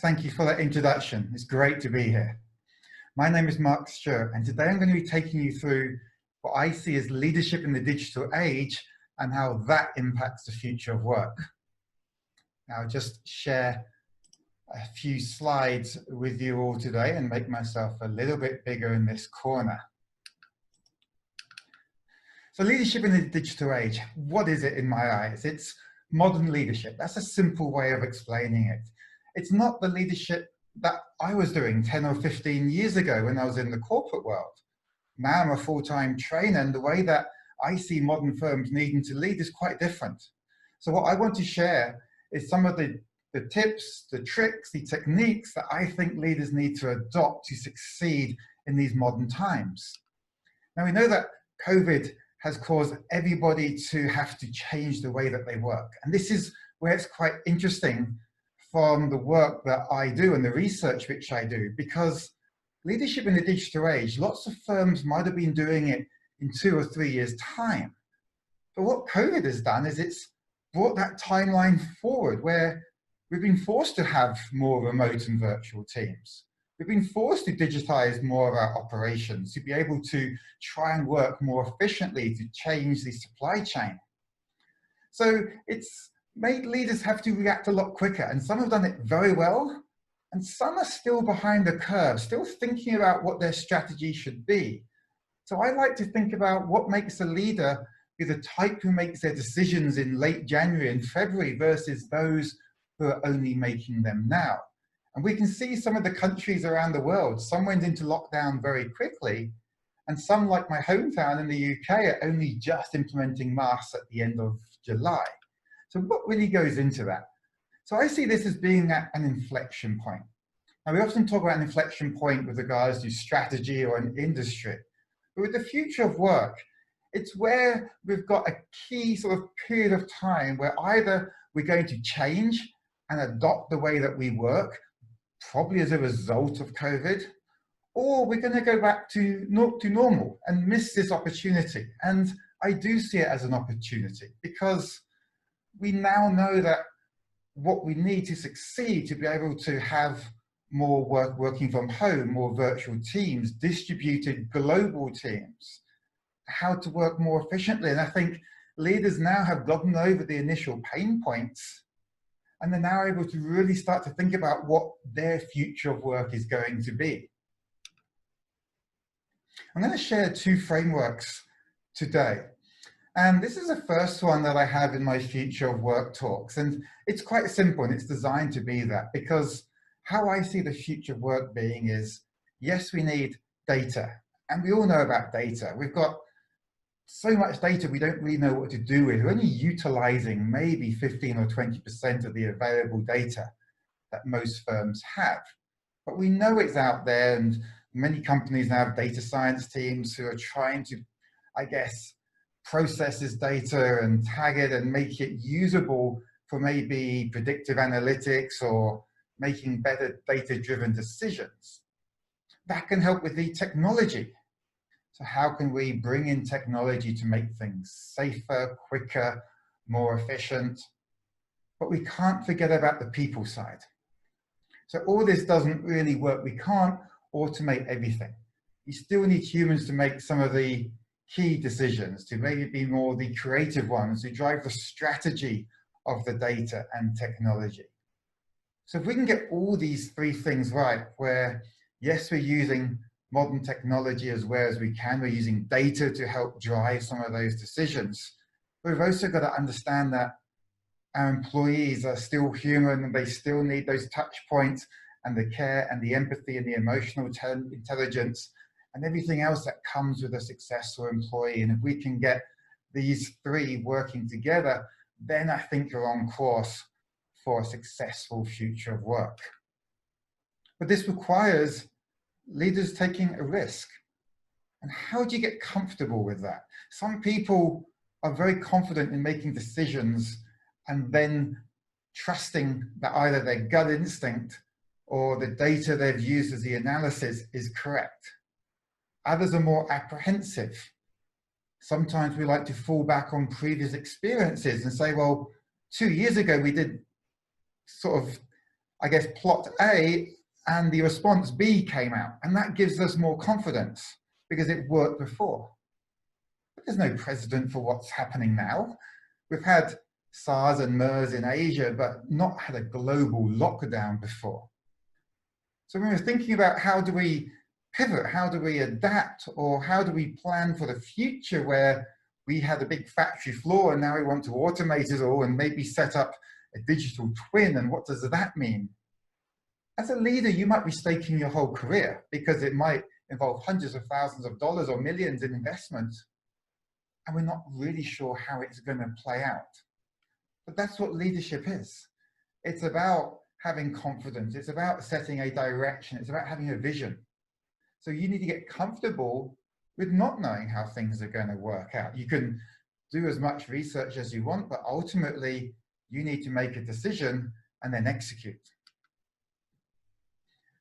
thank you for that introduction. It's great to be here. My name is Mark Stuart, and today I'm going to be taking you through what I see as leadership in the digital age and how that impacts the future of work. Now, I'll just share a few slides with you all today and make myself a little bit bigger in this corner. So leadership in the digital age, what is it in my eyes? It's modern leadership. That's a simple way of explaining it. It's not the leadership that I was doing 10 or 15 years ago when I was in the corporate world. Now I'm a full-time trainer, and the way that I see modern firms needing to lead is quite different. So what I want to share is some of the tips, the tricks, the techniques that I think leaders need to adopt to succeed in these modern times. Now we know that COVID has caused everybody to have to change the way that they work. And this is where it's quite interesting from the work that I do and the research which I do, because leadership in the digital age, lots of firms might have been doing it in 2 or 3 years' time. But what COVID has done is it's brought that timeline forward, where we've been forced to have more remote and virtual teams. We've been forced to digitize more of our operations, to be able to try and work more efficiently, to change the supply chain. So it's made leaders have to react a lot quicker, and some have done it very well, and some are still behind the curve, still thinking about what their strategy should be. So I like to think about what makes a leader be the type who makes their decisions in late January and February versus those who are only making them now. And we can see some of the countries around the world, some went into lockdown very quickly, and some, like my hometown in the UK, are only just implementing masks at the end of July. So what really goes into that? So I see this as being at an inflection point. Now we often talk about an inflection point with regards to strategy or an industry, but with the future of work, it's where we've got a key sort of period of time where either we're going to change and adopt the way that we work, probably as a result of COVID, or we're going to go back to normal and miss this opportunity. And I do see it as an opportunity, because we now know that what we need to succeed, to be able to have more work working from home, more virtual teams, distributed global teams, how to work more efficiently. And I think leaders now have gotten over the initial pain points, and they're now able to really start to think about what their future of work is going to be. I'm going to share 2 frameworks today. And this is the first one that I have in my future of work talks. And it's quite simple, and it's designed to be that, because how I see the future of work being is, yes, we need data. And we all know about data. We've got so much data we don't really know what to do with. We're only utilizing maybe 15 or 20% of the available data that most firms have. But we know it's out there, and many companies now have data science teams who are trying to, I guess, process this data and tag it and make it usable for maybe predictive analytics or making better data-driven decisions. That can help with the technology. So how can we bring in technology to make things safer, quicker, more efficient? But we can't forget about the people side. So all this doesn't really work. We can't automate everything. You still need humans to make some of the key decisions, to maybe be more the creative ones, to drive the strategy of the data and technology. So if we can get all these 3 things right, where yes, we're using modern technology as well as we can, we're using data to help drive some of those decisions, but we've also got to understand that our employees are still human, and they still need those touch points and the care and the empathy and the emotional intelligence and everything else that comes with a successful employee. And if we can get these 3 working together, then I think we're on course for a successful future of work. But this requires leaders taking a risk. And how do you get comfortable with that? Some people are very confident in making decisions and then trusting that either their gut instinct or the data they've used as the analysis is correct. Others are more apprehensive. Sometimes we like to fall back on previous experiences and say, well, 2 years ago we did sort of I guess, plot A and the response B came out. And that gives us more confidence because it worked before. But there's no precedent for what's happening now. We've had SARS and MERS in Asia, but not had a global lockdown before. So when we're thinking about how do we pivot, how do we adapt, or how do we plan for the future where we had a big factory floor and now we want to automate it all and maybe set up a digital twin, and what does that mean? As a leader, you might be staking your whole career because it might involve hundreds of thousands of dollars or millions in investment, and we're not really sure how it's going to play out. But that's what leadership is. It's about having confidence. It's about setting a direction. It's about having a vision. So you need to get comfortable with not knowing how things are going to work out. You can do as much research as you want, but ultimately you need to make a decision and then execute.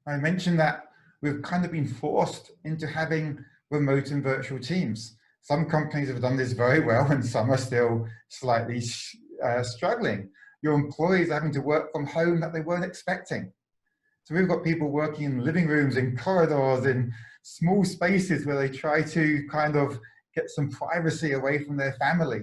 I mentioned that we've kind of been forced into having remote and virtual teams. Some companies have done this very well and some are still slightly struggling. Your employees are having to work from home that they weren't expecting. So we've got people working in living rooms, in corridors, in small spaces where they try to kind of get some privacy away from their family.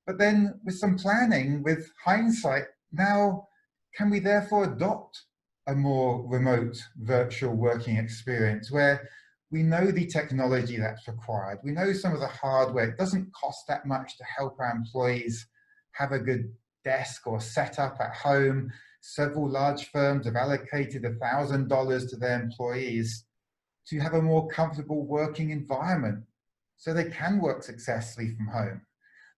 But then with some planning, with hindsight, now can we therefore adopt a more remote virtual working experience where we know the technology that's required, we know some of the hardware, it doesn't cost that much to help our employees have a good desk or setup at home. Several large firms have allocated $1,000 to their employees to have a more comfortable working environment so they can work successfully from home.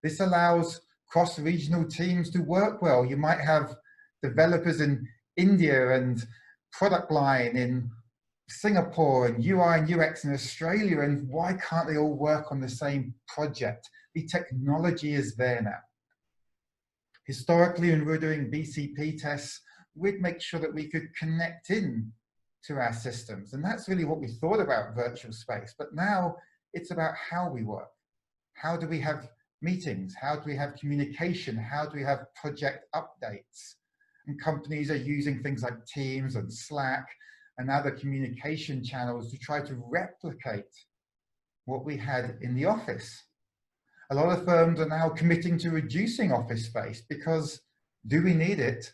This allows cross-regional teams to work well. You might have developers in India and product line in Singapore and UI and UX in Australia, and why can't they all work on the same project? The technology is there now. Historically, when we were doing BCP tests, we'd make sure that we could connect in to our systems. And that's really what we thought about virtual space. But now it's about how we work. How do we have meetings? How do we have communication? How do we have project updates? And companies are using things like Teams and Slack and other communication channels to try to replicate what we had in the office. A lot of firms are now committing to reducing office space because do we need it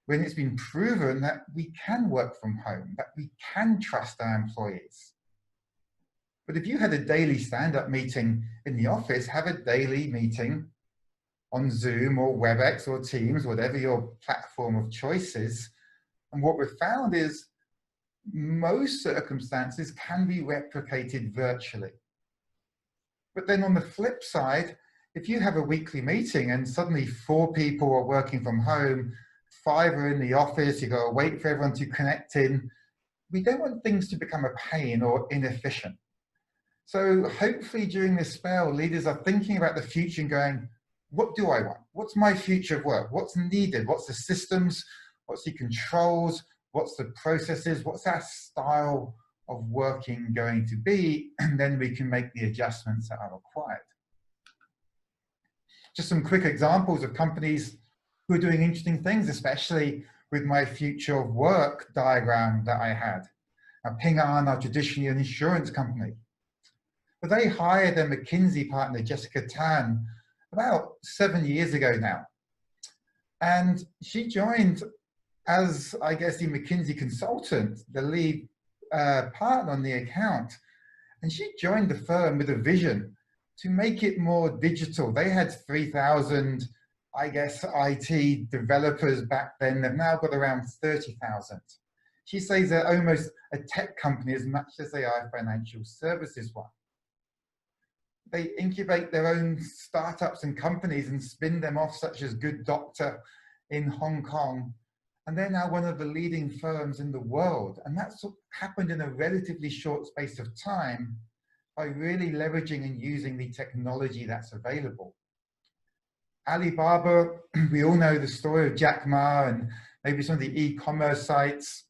when it's been proven that we can work from home, that we can trust our employees? But if you had a daily stand-up meeting in the office, have a daily meeting on Zoom or WebEx or Teams, whatever your platform of choice is. And what we've found is most circumstances can be replicated virtually. But then on the flip side, if you have a weekly meeting and suddenly 4 people are working from home, 5 are in the office, you've got to wait for everyone to connect in, we don't want things to become a pain or inefficient. So hopefully during this spell, leaders are thinking about the future and going, what do I want? What's my future of work? What's needed? What's the systems? What's the controls? What's the processes? What's our style of working going to be? And then we can make the adjustments that are required. Just some quick examples of companies who are doing interesting things, especially with my future of work diagram that I had. Now, Ping An are traditionally an insurance company, but they hired a McKinsey partner, Jessica Tan, about 7 years ago now. And she joined as, I guess, the McKinsey consultant, the lead partner on the account. And she joined the firm with a vision to make it more digital. They had 3,000, I guess, IT developers back then. They've now got around 30,000. She says they're almost a tech company as much as they are a financial services one. They incubate their own startups and companies and spin them off, such as Good Doctor in Hong Kong. And they're now one of the leading firms in the world. And that's happened in a relatively short space of time by really leveraging and using the technology that's available. Alibaba, we all know the story of Jack Ma and maybe some of the e-commerce sites.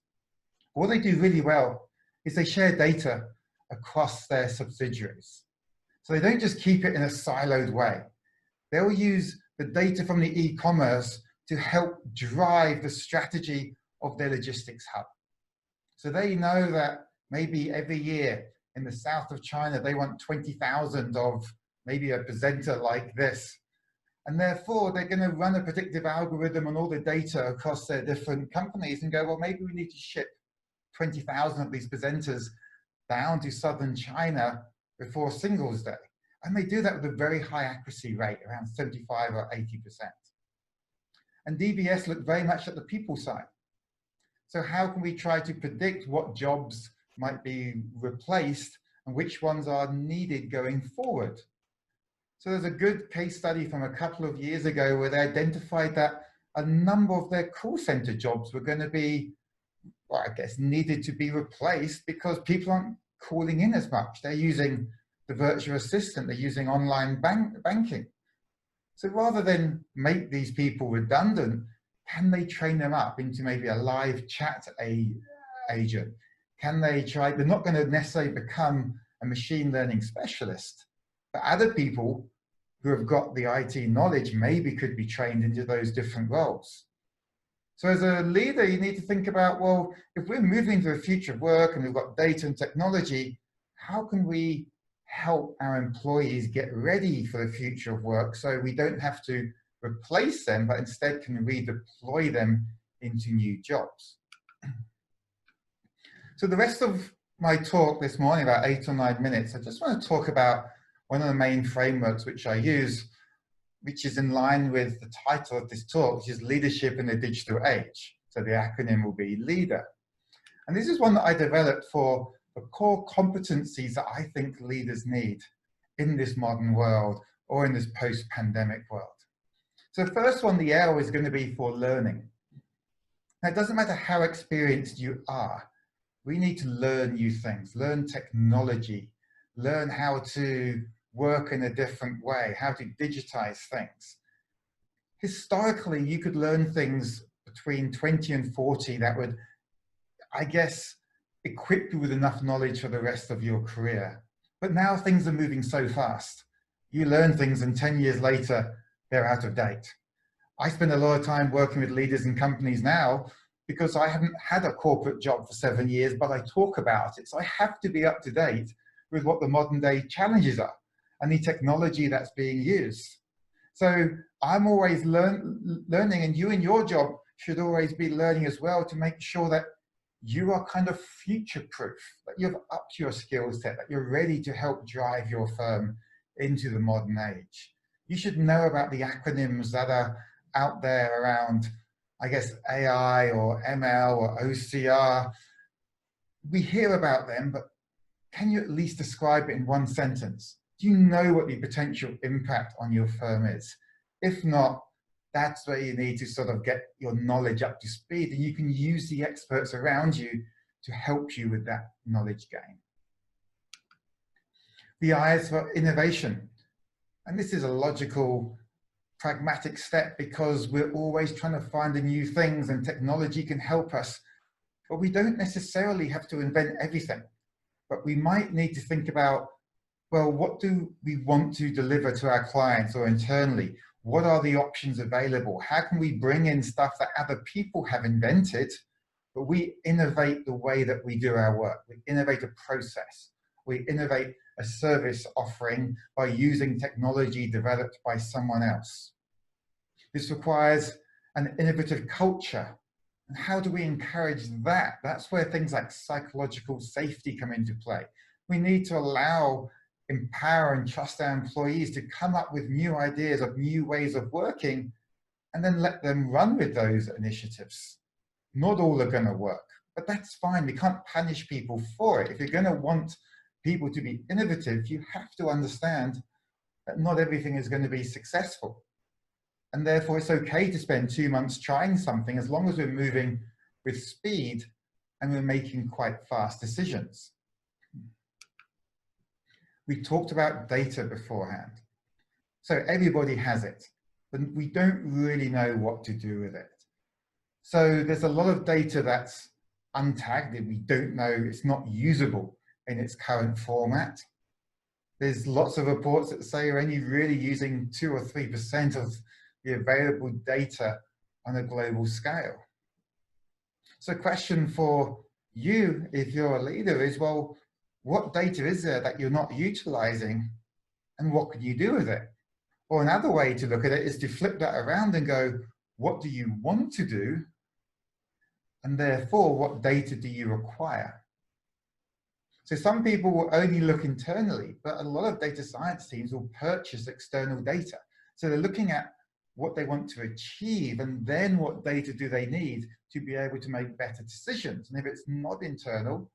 What they do really well is they share data across their subsidiaries. So they don't just keep it in a siloed way. They'll use the data from the e-commerce to help drive the strategy of their logistics hub. So they know that maybe every year in the south of China, they want 20,000 of maybe a presenter like this. And therefore, they're going to run a predictive algorithm on all the data across their different companies and go, well, maybe we need to ship 20,000 of these presenters down to southern China before Singles Day. And they do that with a very high accuracy rate, around 75 or 80%. And DBS looked very much at the people side. So how can we try to predict what jobs might be replaced and which ones are needed going forward? So there's a good case study from a couple of years ago where they identified that a number of their call center jobs were going to be, well, I guess, needed to be replaced because people aren't calling in as much. They're using the virtual assistant, they're using online banking. So rather than make these people redundant, can they train them up into maybe a live chat agent? Can they try, they're not going to necessarily become a machine learning specialist, but other people who have got the IT knowledge maybe could be trained into those different roles. So as a leader, you need to think about, well, if we're moving to the future of work and we've got data and technology, how can we help our employees get ready for the future of work so we don't have to replace them, but instead can redeploy them into new jobs? So the rest of my talk this morning, about 8 or 9 minutes, I just want to talk about one of the main frameworks which I use, which is in line with the title of this talk, which is Leadership in the Digital Age. So the acronym will be LIDA. And this is one that I developed for the core competencies that I think leaders need in this modern world or in this post-pandemic world. So the first one, the L, is going to be for learning. Now, it doesn't matter how experienced you are. We need to learn new things, learn technology, learn how to work in a different way, how to digitize things. Historically, you could learn things between 20 and 40 that would, I guess, equip you with enough knowledge for the rest of your career. But now things are moving so fast. You learn things and 10 years later, they're out of date. I spend a lot of time working with leaders in companies now because I haven't had a corporate job for 7 years, but I talk about it. So I have to be up to date with what the modern day challenges are and the technology that's being used. So I'm always learning, and you in your job should always be learning as well to make sure that you are kind of future-proof, that you've upped your skill set, that you're ready to help drive your firm into the modern age. You should know about the acronyms that are out there around, I guess, AI or ML or OCR. We hear about them, but can you at least describe it in one sentence? Do you know what the potential impact on your firm is? If not, that's where you need to sort of get your knowledge up to speed, and you can use the experts around you to help you with that knowledge gain. The I is for innovation. And this is a logical, pragmatic step because we're always trying to find the new things and technology can help us, but we don't necessarily have to invent everything. But we might need to think about, well, what do we want to deliver to our clients or internally? What are the options available? How can we bring in stuff that other people have invented, but we innovate the way that we do our work? We innovate a process. We innovate a service offering by using technology developed by someone else. This requires an innovative culture. And how do we encourage that? That's where things like psychological safety come into play. We need to allow, empower and trust our employees to come up with new ideas of new ways of working and then let them run with those initiatives. Not all are going to work, but that's fine. We can't punish people for it. If you're going to want people to be innovative, you have to understand that not everything is going to be successful. And therefore, it's okay to spend 2 months trying something as long as we're moving with speed and we're making quite fast decisions. We talked about data beforehand. So everybody has it, but we don't really know what to do with it. So there's a lot of data that's untagged, that we don't know, it's not usable in its current format. There's lots of reports that say we're only really using 2 or 3% of the available data on a global scale. So a question for you, if you're a leader, is, well, what data is there that you're not utilizing, and what can you do with it? Or another way to look at it is to flip that around and go, what do you want to do? And therefore, what data do you require? So some people will only look internally, but a lot of data science teams will purchase external data. So they're looking at what they want to achieve, and then what data do they need to be able to make better decisions. And if it's not internal,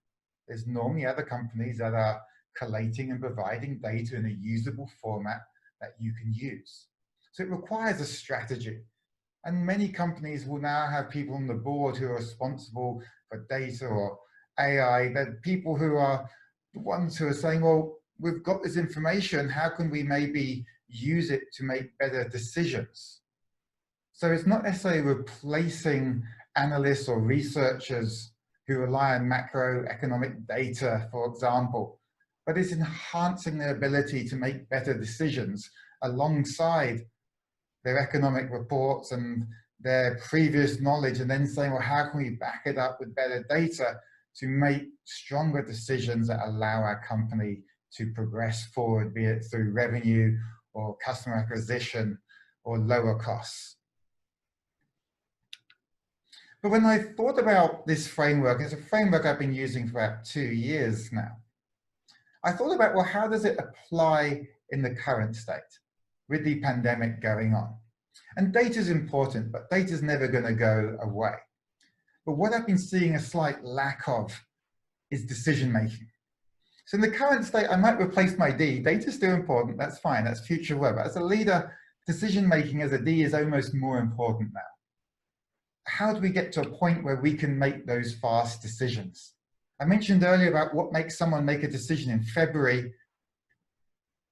there's normally other companies that are collating and providing data in a usable format that you can use. So it requires a strategy. And many companies will now have people on the board who are responsible for data or AI. They're people who are the ones who are saying, well, we've got this information, how can we maybe use it to make better decisions? So it's not necessarily replacing analysts or researchers who rely on macroeconomic data, for example, but it's enhancing their ability to make better decisions alongside their economic reports and their previous knowledge, and then saying, well, how can we back it up with better data to make stronger decisions that allow our company to progress forward, be it through revenue or customer acquisition or lower costs. But when I thought about this framework, it's a framework I've been using for about 2 years now. I thought about, well, how does it apply in the current state with the pandemic going on? And data is important, but data is never going to go away. But what I've been seeing a slight lack of is decision making. So in the current state, I might replace my D. Data is still important, that's fine, that's future work. But as a leader, decision making as a D is almost more important now. How do we get to a point where we can make those fast decisions? I mentioned earlier about what makes someone make a decision in February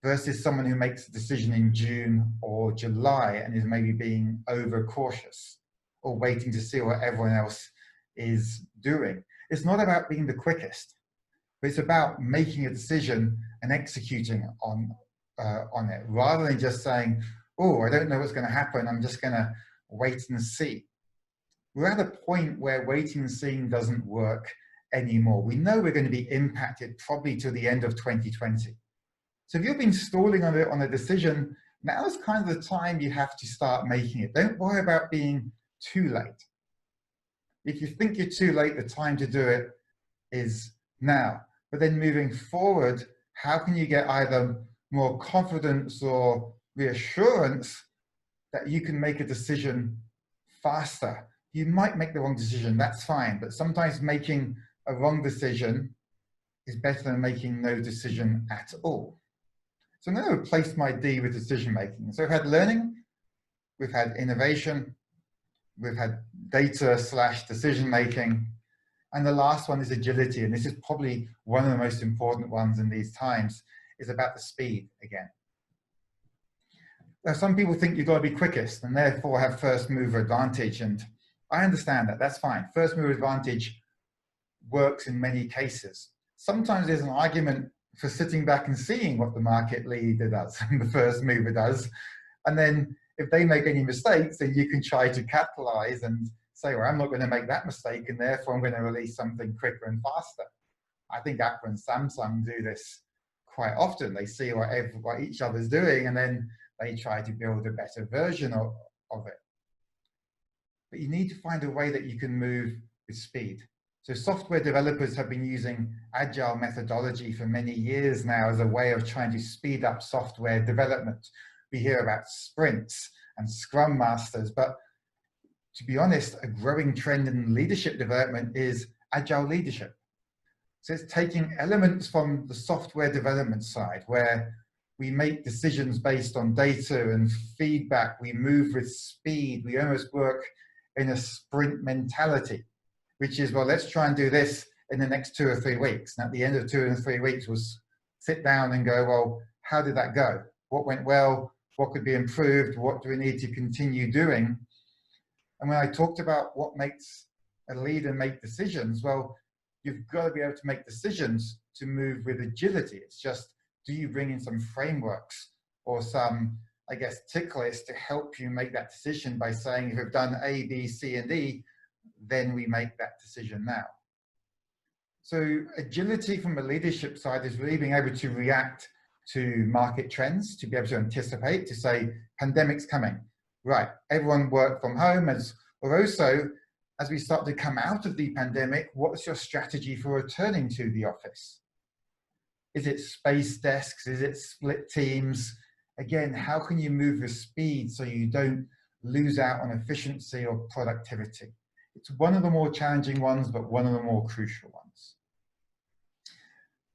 versus someone who makes a decision in June or July and is maybe being overcautious or waiting to see what everyone else is doing. It's not about being the quickest, but it's about making a decision and executing on it, rather than just saying, oh, I don't know what's going to happen, I'm just going to wait and see. We're at a point where waiting and seeing doesn't work anymore. We know we're going to be impacted probably to the end of 2020. So if you've been stalling on a decision, now is kind of the time you have to start making it. Don't worry about being too late. If you think you're too late, the time to do it is now. But then moving forward, how can you get either more confidence or reassurance that you can make a decision faster? You might make the wrong decision, that's fine, but sometimes making a wrong decision is better than making no decision at all. So I'm going to replace my D with decision making. So we've had learning, we've had innovation, we've had data/decision making, and the last one is agility. And this is probably one of the most important ones in these times, is about the speed again. Now, some people think you've got to be quickest and therefore have first mover advantage. And I understand that, that's fine. First mover advantage works in many cases. Sometimes there's an argument for sitting back and seeing what the market leader does and the first mover does. And then if they make any mistakes, then you can try to capitalize and say, well, I'm not going to make that mistake, and therefore I'm going to release something quicker and faster. I think Apple and Samsung do this quite often. They see what each other's doing, and then they try to build a better version of it. But you need to find a way that you can move with speed. So software developers have been using agile methodology for many years now as a way of trying to speed up software development. We hear about sprints and scrum masters, but to be honest, a growing trend in leadership development is agile leadership. So it's taking elements from the software development side, where we make decisions based on data and feedback, we move with speed, we almost work in a sprint mentality, which is, well, let's try and do this in the next 2 or 3 weeks. And at the end of 2 or 3 weeks, we'll sit down and go, well, how did that go? What went well? What could be improved? What do we need to continue doing? And when I talked about what makes a leader make decisions, well, you've got to be able to make decisions to move with agility. It's just, do you bring in some frameworks or some, I guess, tick lists to help you make that decision by saying, if you've done A, B, C, and D, then we make that decision now. So agility from the leadership side is really being able to react to market trends, to be able to anticipate, to say, pandemic's coming. Right, everyone work from home, or also, as we start to come out of the pandemic, what's your strategy for returning to the office? Is it space desks? Is it split teams? Again, how can you move with speed so you don't lose out on efficiency or productivity? It's one of the more challenging ones, but one of the more crucial ones.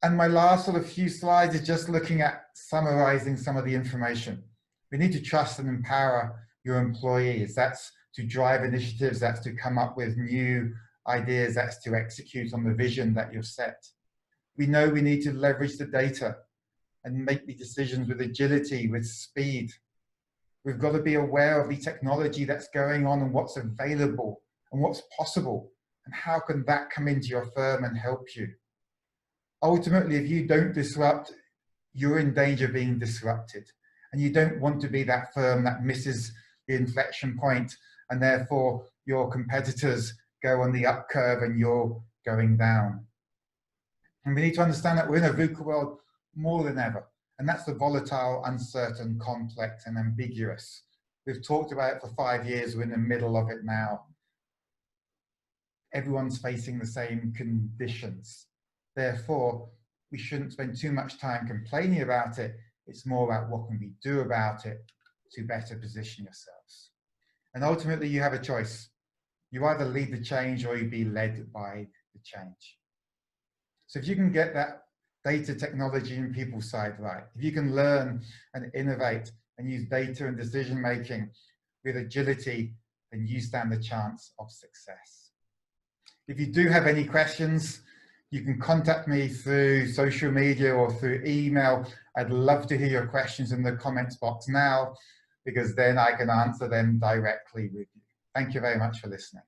And my last sort of few slides is just looking at summarizing some of the information. We need to trust and empower your employees. That's to drive initiatives, that's to come up with new ideas, that's to execute on the vision that you've set. We know we need to leverage the data and make the decisions with agility, with speed. We've got to be aware of the technology that's going on and what's available and what's possible, and how can that come into your firm and help you. Ultimately, if you don't disrupt, you're in danger of being disrupted. And you don't want to be that firm that misses the inflection point, and therefore your competitors go on the up curve and you're going down. And we need to understand that we're in a VUCA world more than ever. And that's the volatile, uncertain, complex, and ambiguous. We've talked about it for 5 years. We're in the middle of it now. Everyone's facing the same conditions. Therefore, we shouldn't spend too much time complaining about it. It's more about what can we do about it to better position yourselves. And ultimately, you have a choice. You either lead the change or you be led by the change. So if you can get that data, technology, and people side right, if you can learn and innovate and use data and decision making with agility, then you stand a chance of success. If you do have any questions, you can contact me through social media or through email. I'd love to hear your questions in the comments box now, because then I can answer them directly with you. Thank you very much for listening.